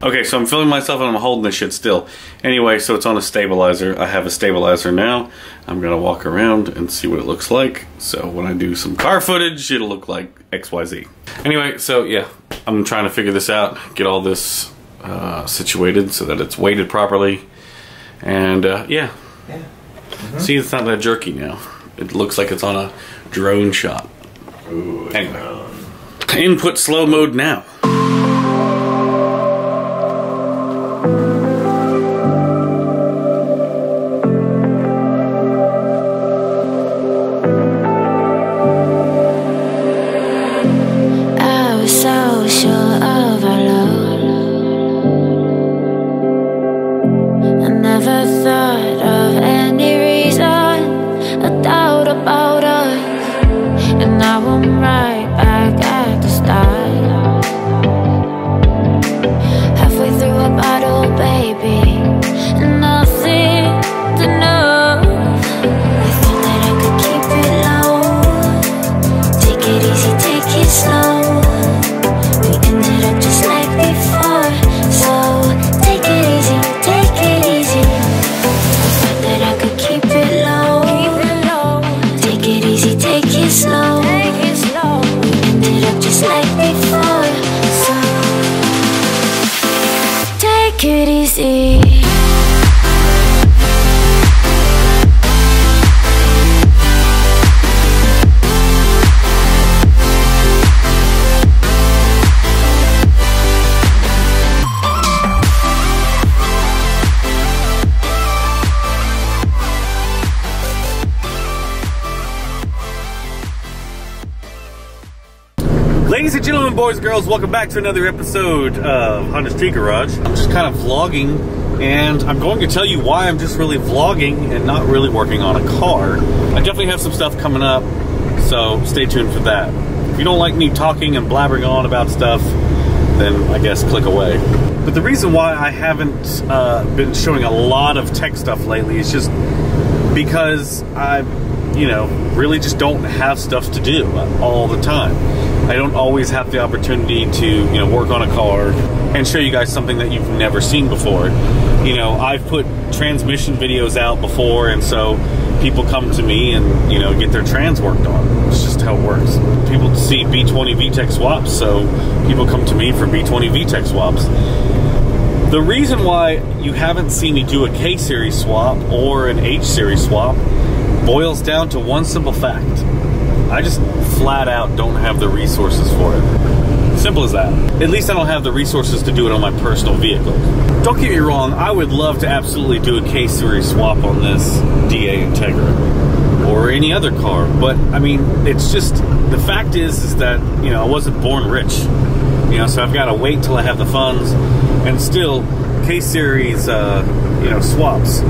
Okay, so I'm filming myself and I'm holding this shit still. Anyway, so it's on a stabilizer. I have a stabilizer now. I'm gonna walk around and see what it looks like. So when I do some car footage, it'll look like XYZ. Anyway, so yeah, I'm trying to figure this out, get all this situated so that it's weighted properly. And yeah. See, it's not that jerky now. It looks like it's on a drone shot. Ooh, anyway, input slow mode now. Take it easy. Ladies and gentlemen, boys and girls, welcome back to another episode of Honda Street Garage. I'm just kind of vlogging, and I'm going to tell you why I'm just really vlogging and not really working on a car. I definitely have some stuff coming up, so stay tuned for that. If you don't like me talking and blabbering on about stuff, then I guess click away. But the reason why I haven't been showing a lot of tech stuff lately is just because I, really just don't have stuff to do all the time. I don't always have the opportunity to, work on a car and show you guys something that you've never seen before. I've put transmission videos out before, and so people come to me and, get their trans worked on. It's just how it works. People see B20 VTEC swaps, so people come to me for B20 VTEC swaps. The reason why you haven't seen me do a K-Series swap or an H-Series swap boils down to one simple fact. I just flat out don't have the resources for it. Simple as that. At least I don't have the resources to do it on my personal vehicle. Don't get me wrong, I would love to absolutely do a K-Series swap on this DA Integra or any other car, but I mean, it's just, the fact is that, I wasn't born rich. So I've got to wait till I have the funds, and still, K-Series, swaps,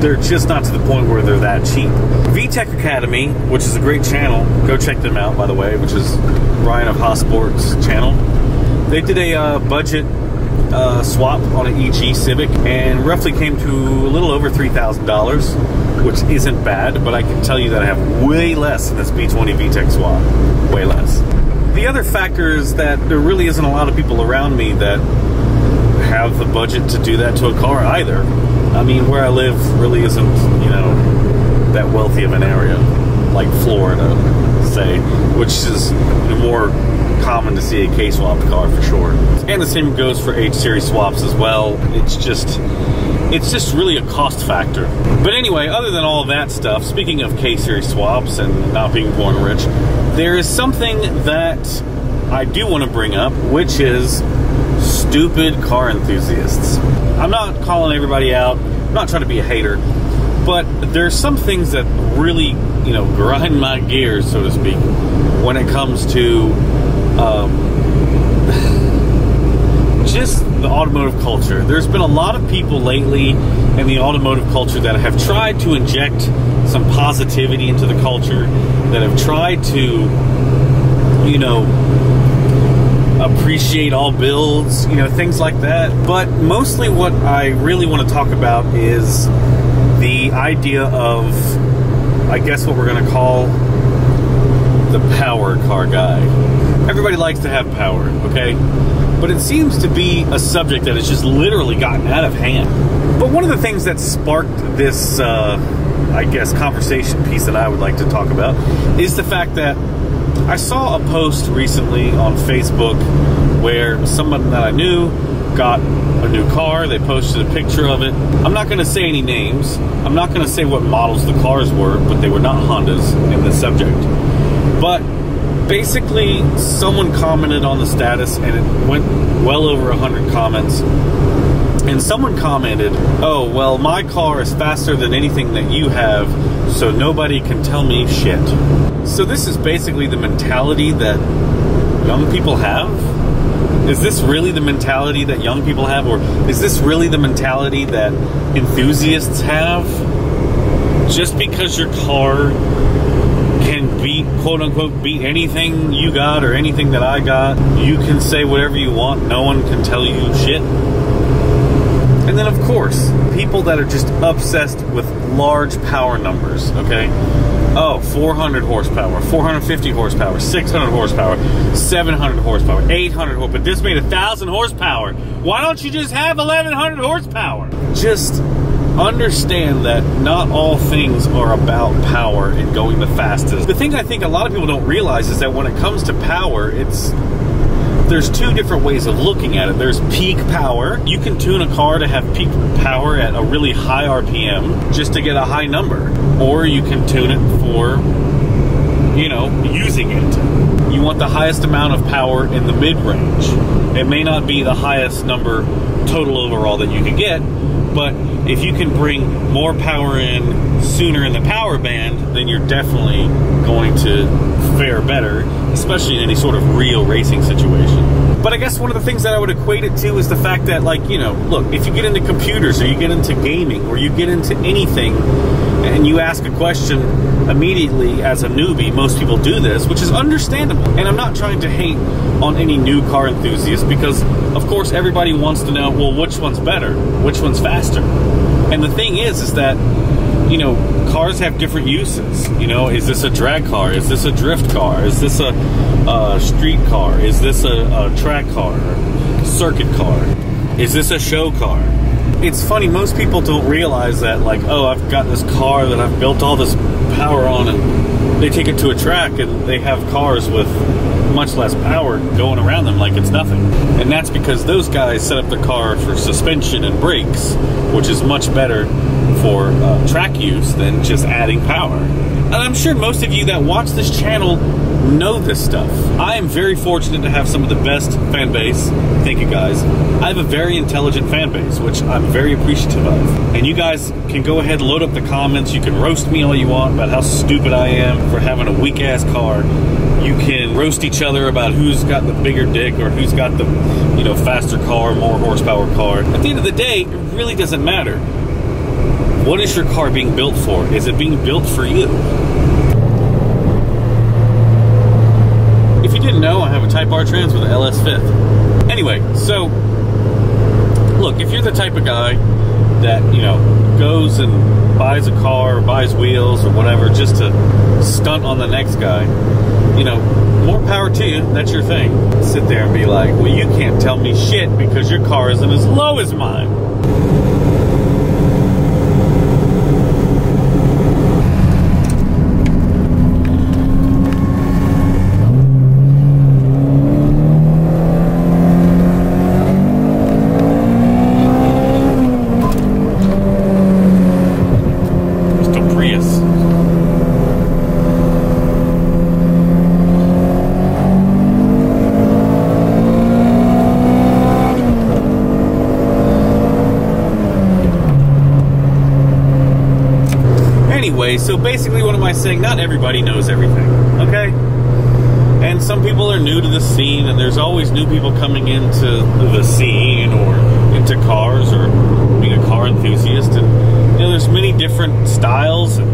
they're just not to the point where they're that cheap. VTEC Academy, which is a great channel, go check them out, by the way, which is Ryan of Hossport's channel. They did a budget swap on an EG Civic, and roughly came to a little over $3,000, which isn't bad, but I can tell you that I have way less in this B20 VTEC swap. Way less. The other factor is that there really isn't a lot of people around me that have the budget to do that to a car either. I mean, where I live really isn't, that wealthy of an area, like Florida, say, which is more common to see a K-swapped car for sure. And the same goes for H-Series swaps as well. It's just really a cost factor. But anyway, other than all of that stuff, speaking of K-Series swaps and not being born rich, there is something that I do want to bring up, which is stupid car enthusiasts. I'm not calling everybody out, I'm not trying to be a hater, but there's some things that really, grind my gears, so to speak, when it comes to just the automotive culture. There's been a lot of people lately in the automotive culture that have tried to inject some positivity into the culture, that have tried to, appreciate all builds, things like that. But mostly what I really want to talk about is the idea of, I guess what we're going to call the power car guy. Everybody likes to have power, okay? But it seems to be a subject that has just literally gotten out of hand. But one of the things that sparked this, I guess, conversation piece that I would like to talk about is the fact that I saw a post recently on Facebook where someone that I knew got a new car. They posted a picture of it. I'm not going to say any names. I'm not going to say what models the cars were, but they were not Hondas in the subject. But basically, someone commented on the status, and it went well over 100 comments. And someone commented, "Oh, well, my car is faster than anything that you have, so nobody can tell me shit." So this is basically the mentality that young people have? Is this really the mentality that young people have? Or is this really the mentality that enthusiasts have? Just because your car can beat, quote unquote, beat anything you got or anything that I got, you can say whatever you want, no one can tell you shit? And then, of course, people that are just obsessed with large power numbers, okay? Oh, 400 horsepower, 450 horsepower, 600 horsepower, 700 horsepower, 800 horsepower. But this made 1,000 horsepower. Why don't you just have 1,100 horsepower? Just understand that not all things are about power and going the fastest. The thing I think a lot of people don't realize is that when it comes to power, there's two different ways of looking at it. There's peak power. You can tune a car to have peak power at a really high RPM just to get a high number. Or you can tune it for, you know, using it. You want the highest amount of power in the mid-range. It may not be the highest number total overall that you can get, but if you can bring more power in sooner in the power band, then you're definitely going to fare better, especially in any sort of real racing situation. But I guess one of the things that I would equate it to is the fact that, like, you know, look, if you get into computers or you get into gaming or you get into anything and you ask a question immediately as a newbie, most people do this, which is understandable. And I'm not trying to hate on any new car enthusiast because, of course, everybody wants to know, well, which one's better? Which one's faster? And the thing is that, you know, cars have different uses. You know, is this a drag car? Is this a drift car? Is this a street car? Is this a track car? Circuit car? Is this a show car? It's funny, most people don't realize that, like, oh, I've got this car that I've built all this power on, and they take it to a track and they have cars with much less power going around them like it's nothing. And that's because those guys set up the car for suspension and brakes, which is much better for track use than just adding power. And I'm sure most of you that watch this channel know this stuff. I am very fortunate to have some of the best fan base. Thank you guys. I have a very intelligent fan base, which I'm very appreciative of. And you guys can go ahead and load up the comments. You can roast me all you want about how stupid I am for having a weak ass car. You can roast each other about who's got the bigger dick or who's got the, you know, faster car, more horsepower car. At the end of the day, it really doesn't matter. What is your car being built for? Is it being built for you? If you didn't know, I have a Type R Trans with an LS 5th. Anyway, so look, if you're the type of guy that, you know, goes and buys a car or buys wheels or whatever just to stunt on the next guy, you know, more power to you. That's your thing. Sit there and be like, well, you can't tell me shit because your car isn't as low as mine. So basically, what am I saying? Not everybody knows everything, okay? And some people are new to the scene, and there's always new people coming into the scene or into cars or being a car enthusiast. And, you know, there's many different styles and,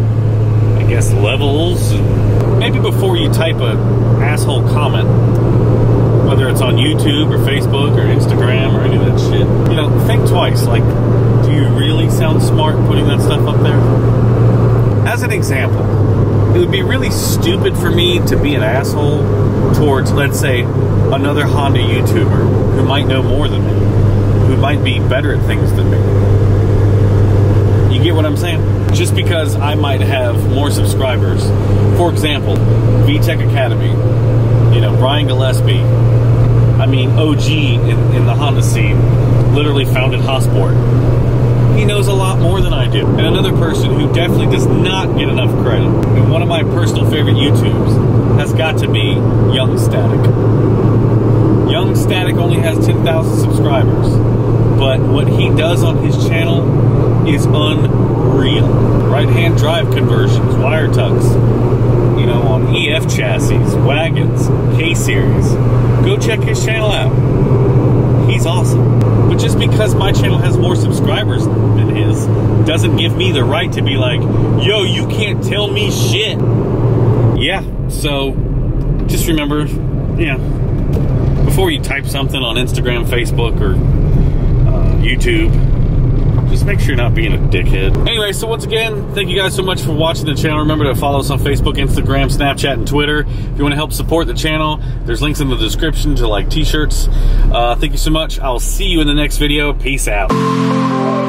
I guess, levels. And maybe before you type a asshole comment, whether it's on YouTube or Facebook or Instagram or any of that shit, you know, think twice. Like, do you really sound smart putting that stuff up there? As an example, it would be really stupid for me to be an asshole towards, let's say, another Honda YouTuber who might know more than me, who might be better at things than me. You get what I'm saying? Just because I might have more subscribers. For example, VTech Academy, you know, Brian Gillespie, I mean, OG in the Honda scene, literally founded Hossport. He knows a lot more than I do. And another person who definitely does not get enough credit, and one of my personal favorite YouTubes, has got to be Young Static. Young Static only has 10,000 subscribers, but what he does on his channel is unreal. Right-hand drive conversions, wire tucks, you know, on EF chassis, wagons, K-Series. Go check his channel out. He's awesome. But just because my channel has more subscribers than his doesn't give me the right to be like, yo, you can't tell me shit. Yeah, so just remember, yeah, before you type something on Instagram, Facebook, or YouTube, just make sure you're not being a dickhead. Anyway, so once again, thank you guys so much for watching the channel. Remember to follow us on Facebook, Instagram, Snapchat, and Twitter. If you want to help support the channel, there's links in the description to like t-shirts. Thank you so much. I'll see you in the next video. Peace out.